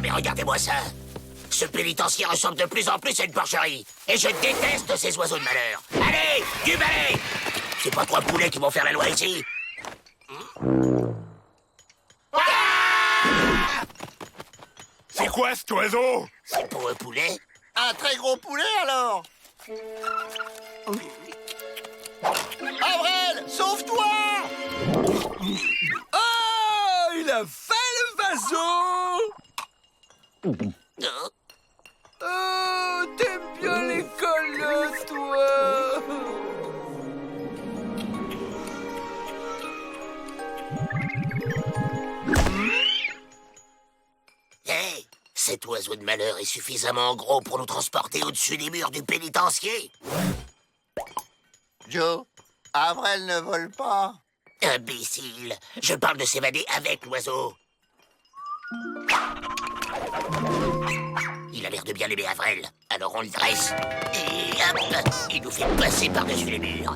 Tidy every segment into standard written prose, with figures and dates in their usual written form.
mais regardez-moi ça. Ce pénitencier ressemble de plus en plus à une porcherie. Et je déteste ces oiseaux de malheur. Allez, du balai! C'est pas trois poulets qui vont faire la loi ici. C'est quoi cet oiseau? C'est pour un poulet? Un très gros poulet, alors? Avrel, sauve-toi! Oh, il a fait le vaso! Non. Oh, t'aimes bien l'école, toi! Hé, cet oiseau de malheur est suffisamment gros pour nous transporter au-dessus des murs du pénitencier. Joe, Avrel ne vole pas. Imbécile, je parle de s'évader avec l'oiseau. Il a l'air de bien aimer Avrel, alors on le dresse. Et hop, il nous fait passer par-dessus les murs.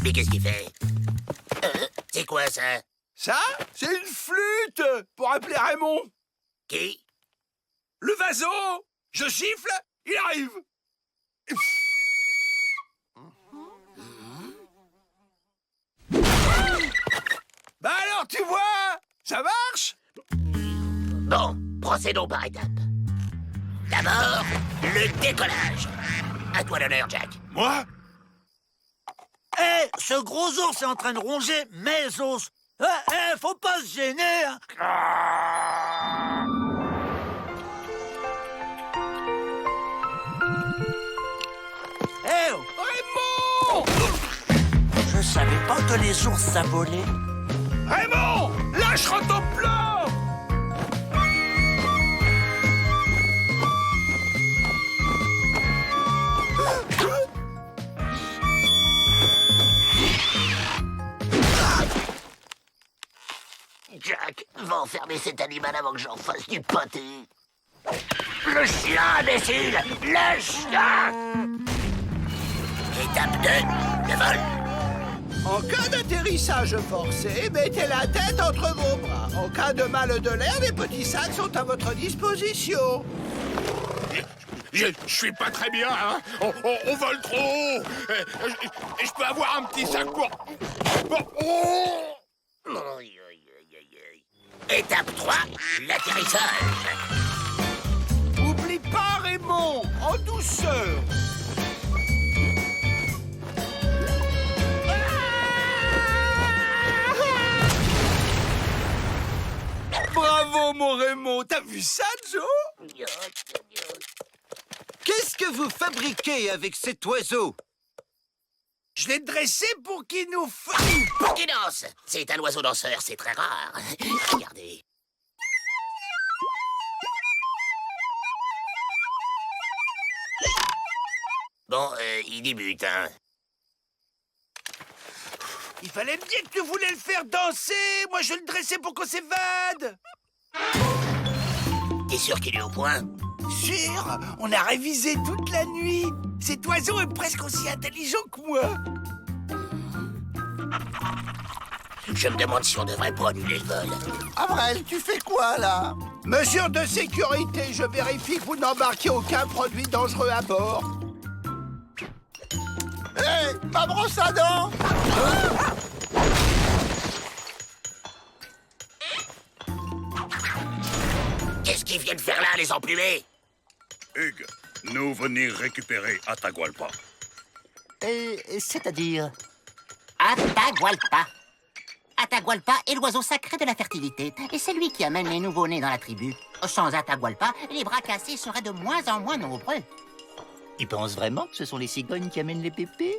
Mais qu'est-ce qu'il fait? C'est quoi ça? Ça, c'est une flûte pour appeler Raymond. Qui? Le vaso! Je siffle, il arrive! Bah alors, tu vois, ça marche? Bon, procédons par étapes. D'abord, le décollage. À toi l'honneur, Jack. Moi? Hé, ce gros ours est en train de ronger mes os. Faut pas se gêner, hein. Eh oh, Raymond! je savais pas que les ours ça volait. Raymond! Lâche ton plan! Jack, va enfermer cet animal avant que j'en fasse du pâté. Le chien, imbécile! Le chien! Étape 2, le vol. En cas d'atterrissage forcé, mettez la tête entre vos bras. En cas de mal de l'air, les petits sacs sont à votre disposition. Je suis pas très bien, hein. On vole trop haut. Je peux avoir un petit sac pour... Oh! Étape 3, l'atterrissage. Oublie pas, Raymond, en douceur. Bravo, mon Raymond! T'as vu ça, Joe? Qu'est-ce que vous fabriquez avec cet oiseau? Je l'ai dressé pour qu'il nous Pour qui danse? C'est un oiseau danseur, c'est très rare. Regardez. Bon, il débute, hein. Il fallait me dire que tu voulais le faire danser. Moi, je le dressais pour qu'on s'évade. T'es sûr qu'il est au point? Sûr, on a révisé toute la nuit. Cet oiseau est presque aussi intelligent que moi. Je me demande si on devrait pas annuler le vol. Avrel, tu fais quoi, là? Mesure de sécurité, je vérifie que vous n'embarquez aucun produit dangereux à bord. Hé, ma brosse à dents! Qu'est-ce qu'ils viennent faire là, les emplumés? Hugues, nous venir récupérer Atahualpa. C'est-à-dire Atahualpa. Atahualpa est l'oiseau sacré de la fertilité, et c'est lui qui amène les nouveau-nés dans la tribu. Sans Atahualpa, les bras cassés seraient de moins en moins nombreux. Tu penses vraiment que ce sont les cigognes qui amènent les pépés?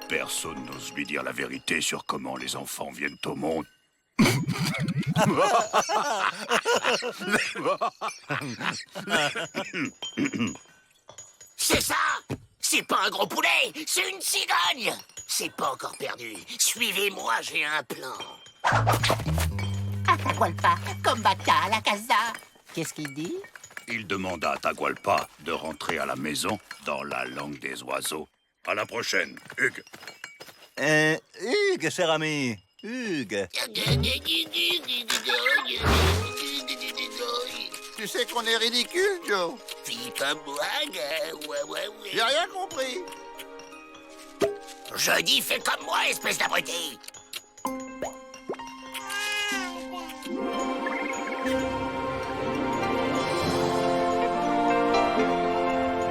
Personne n'ose lui dire la vérité sur comment les enfants viennent au monde. C'est ça! C'est pas un gros poulet, c'est une cigogne! C'est pas encore perdu. Suivez-moi, j'ai un plan. Atahualpa, comme Bacca à la casa. Qu'est-ce qu'il dit? Il demande à Atahualpa de rentrer à la maison dans la langue des oiseaux. À la prochaine, Hugues. Hugues, cher ami. Hugues. Tu sais qu'on est ridicule, Joe. Fille comme moi, ouais. J'ai rien compris. Je dis fais comme moi, espèce d'abruti.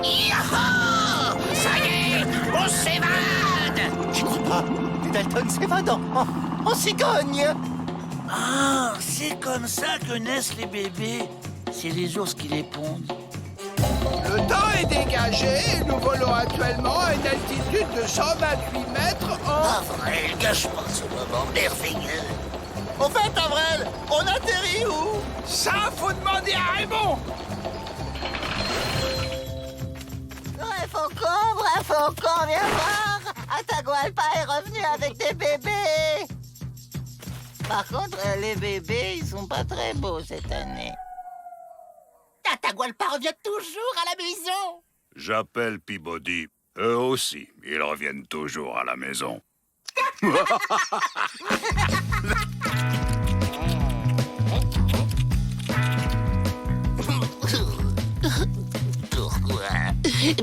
Yahoo! Ça y est, on s'évade! Je crois pas. Les Dalton s'évadent en cigogne. Ah, c'est comme ça que naissent les bébés. C'est les ours qui les pondent. Le temps est dégagé et nous volons actuellement à une altitude de 128 mètres Ah, vrai, gâche pas ce moment merveilleux. Au fait, Avril, on atterrit où? Ça, faut demander à Raymond. Vrai faucon, viens voir. Atahualpa est revenu avec des bébés. Par contre, les bébés, ils sont pas très beaux cette année. Atahualpa revient toujours à la maison. J'appelle Peabody. Eux aussi, ils reviennent toujours à la maison.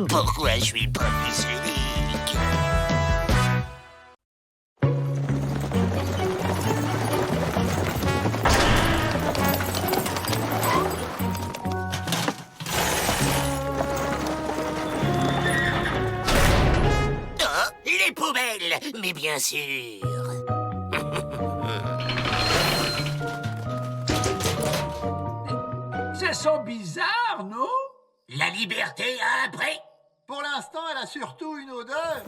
Pourquoi je suis pas fils unique? Oh, les poubelles, mais bien sûr. Ça sent bizarre, non? La liberté a un prix. Pour l'instant, elle a surtout une odeur.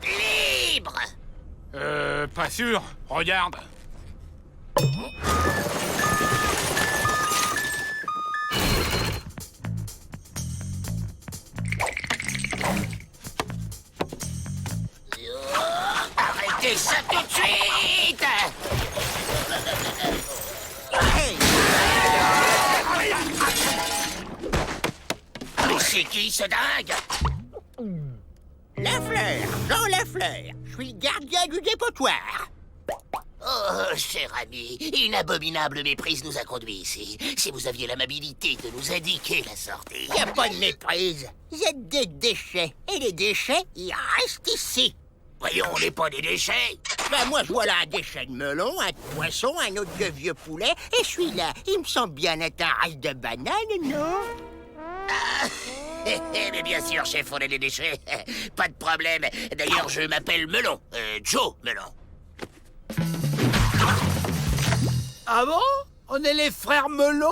Libre. Pas sûr. Regarde. Arrêtez ça tout de suite! Mais c'est qui ce dingue? Lafleur, Jean Lafleur. Je suis le gardien du dépotoir. Oh, cher ami, une abominable méprise nous a conduits ici. Si vous aviez l'amabilité de nous indiquer la sortie... Y a pas de méprise. Vous êtes des déchets. Et les déchets, ils restent ici. Voyons, on n'est pas des déchets. Ben moi, je vois là un déchet de melon, un de poisson, un autre de vieux poulet. Et celui-là, il me semble bien être un reste de banane, non? Mais bien sûr, chef, on est des déchets. Pas de problème. D'ailleurs, je m'appelle Melon. Joe Melon. Ah bon? On est les frères Melon?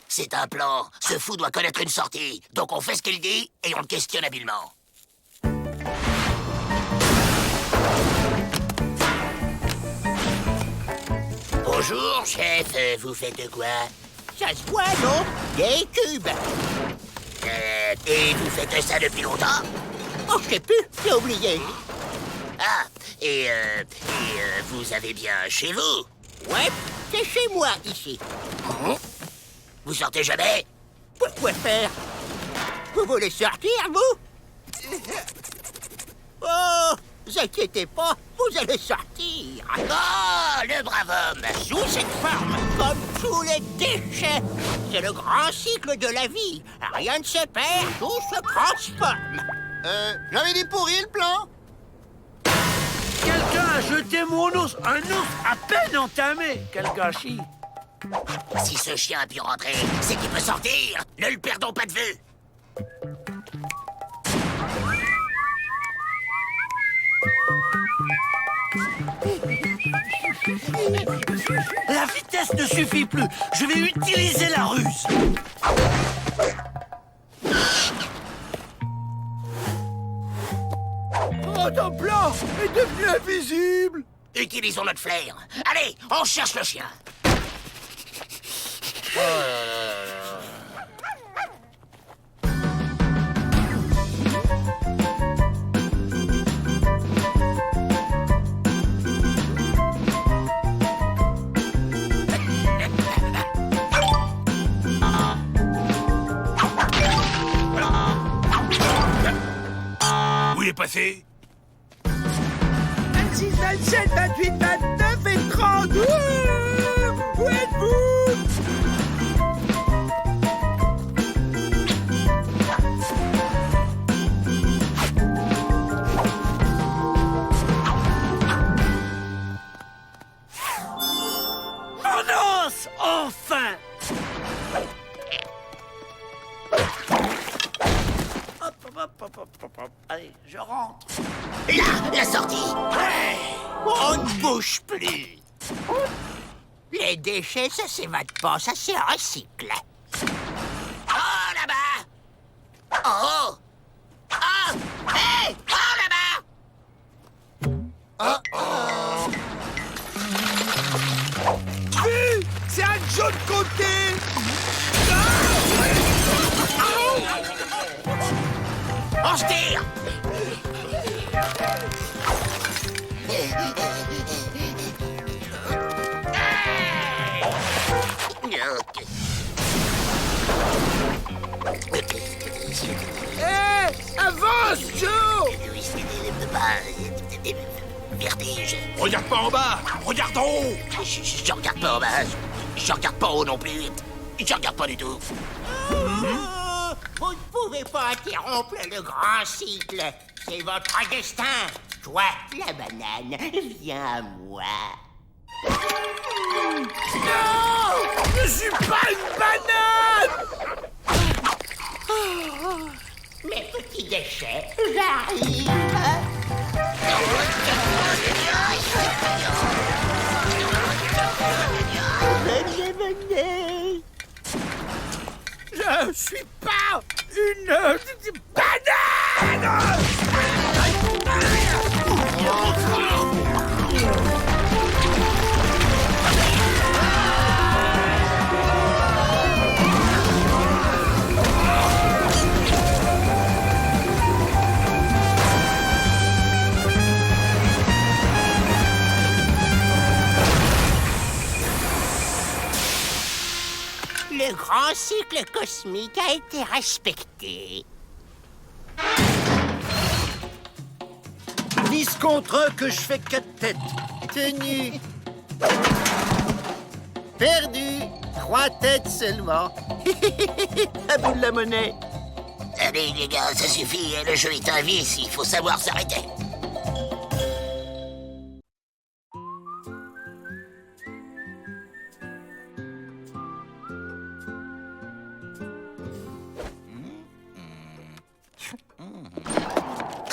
C'est un plan. Ce fou doit connaître une sortie. Donc on fait ce qu'il dit et on le questionne habilement. Bonjour, chef. Vous faites quoi? Ça se voit, non? Des cubes. Et vous faites ça depuis longtemps? Oh, je sais plus, j'ai oublié. Ah, et vous avez bien chez vous? Ouais, c'est chez moi, ici. Vous sortez jamais? Pourquoi faire? Vous voulez sortir, vous? Oh, vous inquiétez pas, vous allez sortir. Oh, le brave homme! Sous cette forme, comme tous les déchets. C'est le grand cycle de la vie. Rien ne se perd, tout se transforme. J'avais dit pourri le plan. Quelqu'un a jeté mon ours. Un ours à peine entamé. Quel gâchis. Si ce chien a pu rentrer, c'est qu'il peut sortir. Ne le perdons pas de vue. La vitesse ne suffit plus. Je vais utiliser la ruse. Oh, ton plan est devenu invisible. Utilisons notre flair. Allez, on cherche le chien. Où il est passé? 26, 27, 28, 29 et 30. Où êtes-vous? On danse, enfin. Hop. Allez, je rentre. Là, la sortie. On ne bouge plus. Les déchets, ça s'évade pas, ça se recycle. Oh, là-bas. Oh. Oh. Hey. Oh, là-bas. Vu, c'est un Joe de côté. On se tire. Avance, Joe. Vertige. Regarde pas en bas, regarde en haut. Je regarde pas en bas. Je regarde pas en haut non plus. Je regarde pas du tout. Vous ne pouvez pas interrompre le grand cycle. C'est votre destin. Toi, la banane, viens à moi. Non, je suis pas une banane. Mes petits déchets, j'arrive. Venez. Je suis pas une banane. Le grand cycle cosmique a été respecté. Vise contre eux que je fais 4 têtes. Tenu. Perdu. 3 têtes seulement. À bout de la monnaie. Allez les gars, ça suffit, le jeu est un vice, il faut savoir s'arrêter.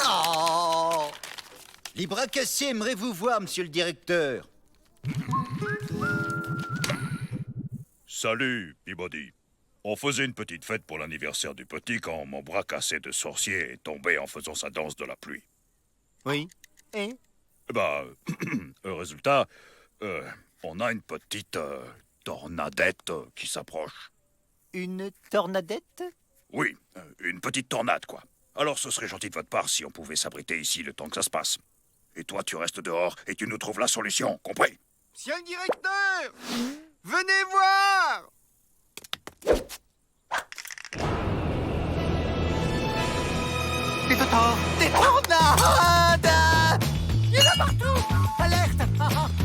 Oh. Les bras cassés aimeraient vous voir, monsieur le directeur. Salut, Peabody. On faisait une petite fête pour l'anniversaire du petit quand mon bras cassé de sorcier est tombé en faisant sa danse de la pluie. Oui. Et Résultat, on a une petite tornadette qui s'approche. une tornadette? Oui, une petite tornade, quoi. Alors ce serait gentil de votre part si on pouvait s'abriter ici le temps que ça se passe. Et toi, tu restes dehors et tu nous trouves la solution, compris? Monsieur le directeur, venez voir. Des tornades! Il y en a partout! Alerte!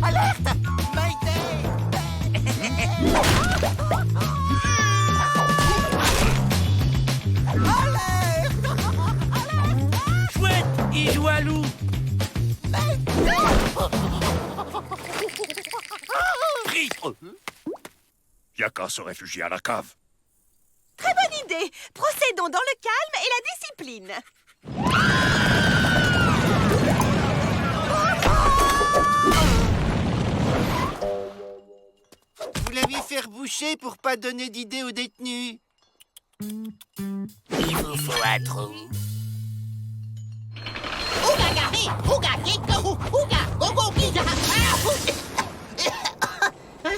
Alerte! Mayday! Alerte! Chouette, il joue à loup. Pris! Y a qu'à se réfugier à la cave. Très bonne idée. Procédons dans le calme et la discipline. Vous l'avez fait reboucher pour pas donner d'idées aux détenus. Il vous faut un trou. Ouga, Gary! Ouga, Kiko! Ouga! Gogo, Giga!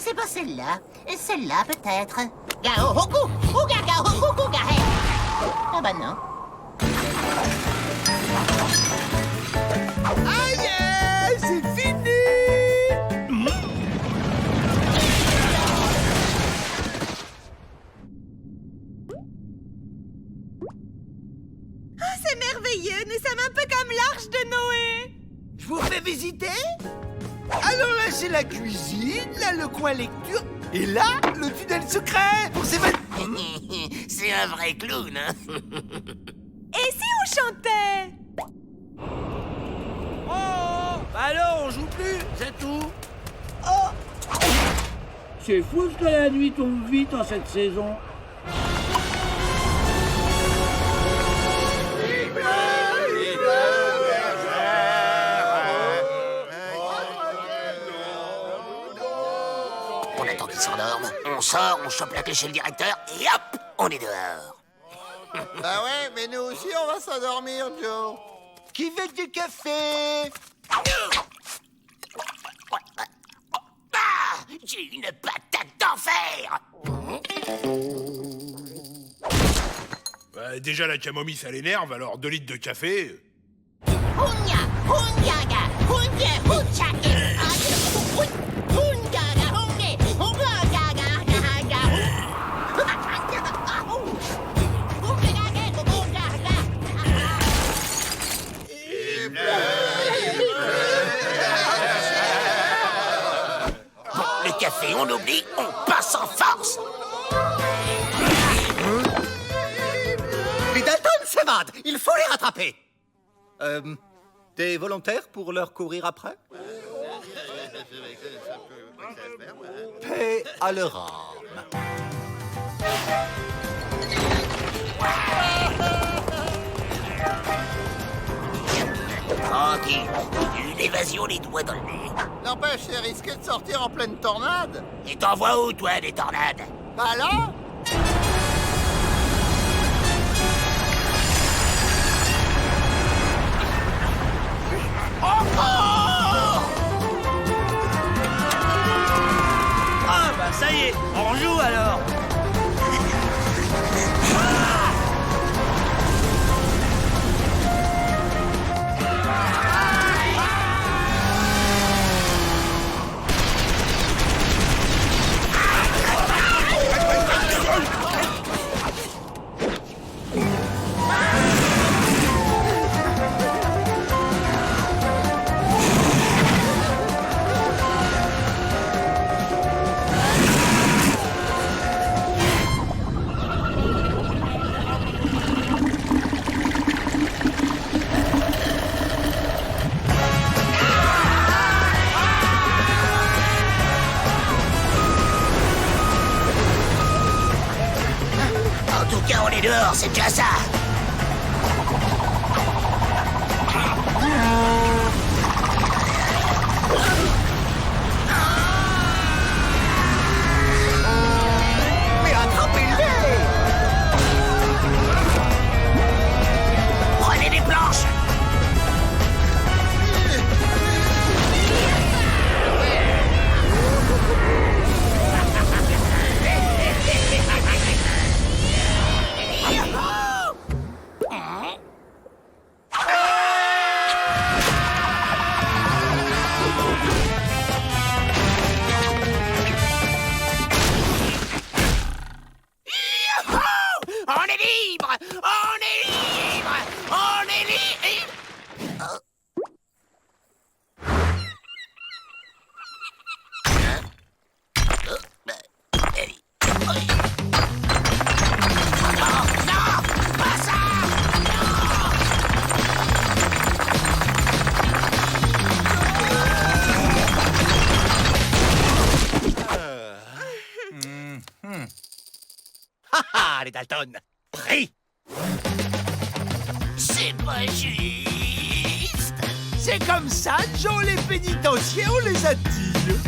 C'est pas celle-là. Celle-là, peut-être. Gao Hoku! Ougaga Hoku Gahe! Ah bah non. Aïe, c'est fini. Ah, c'est merveilleux. Nous sommes un peu comme l'arche de Noé. Je vous fais visiter. Alors là, c'est la cuisine, là, le coin lecture, et là, le tunnel secret pour s'évader. C'est un vrai clown, hein. Et si on chantait? Oh, bah alors, on joue plus, c'est tout. C'est fou que la nuit tombe vite en cette saison. On attend qu'il s'endorme, on sort, on chope la clé chez le directeur, et hop, on est dehors. Bah ouais, mais nous aussi, on va s'endormir, Joe. Qui veut du café? Ah, j'ai une patate d'enfer. Bah, déjà, la camomille, ça l'énerve, alors 2 litres de café... Hunya! Hunyaga! Hunye! Hunchake! Hunyaga! Hunye! Hunyaga! Bon, le café, on oublie, on passe en force. Les Dalton s'évadent. Il faut les rattraper. T'es volontaire pour leur courir après? Paix à leur âme. Tranquille, une évasion les doigts dans le nez. N'empêche, c'est risqué de sortir en pleine tornade. Et t'en vois où, toi, des tornades? Bah là, Ah, bah ça y est, on joue alors. En tout cas, on est dehors, c'est déjà ça. mais attrapez-les. Prenez des planches. On est libre! On est libre! On est libre! Non, non! Pas ça! Ah, les Dalton. Pris. C'est pas juste! C'est comme ça, Joe, les pénitenciers, on les attire.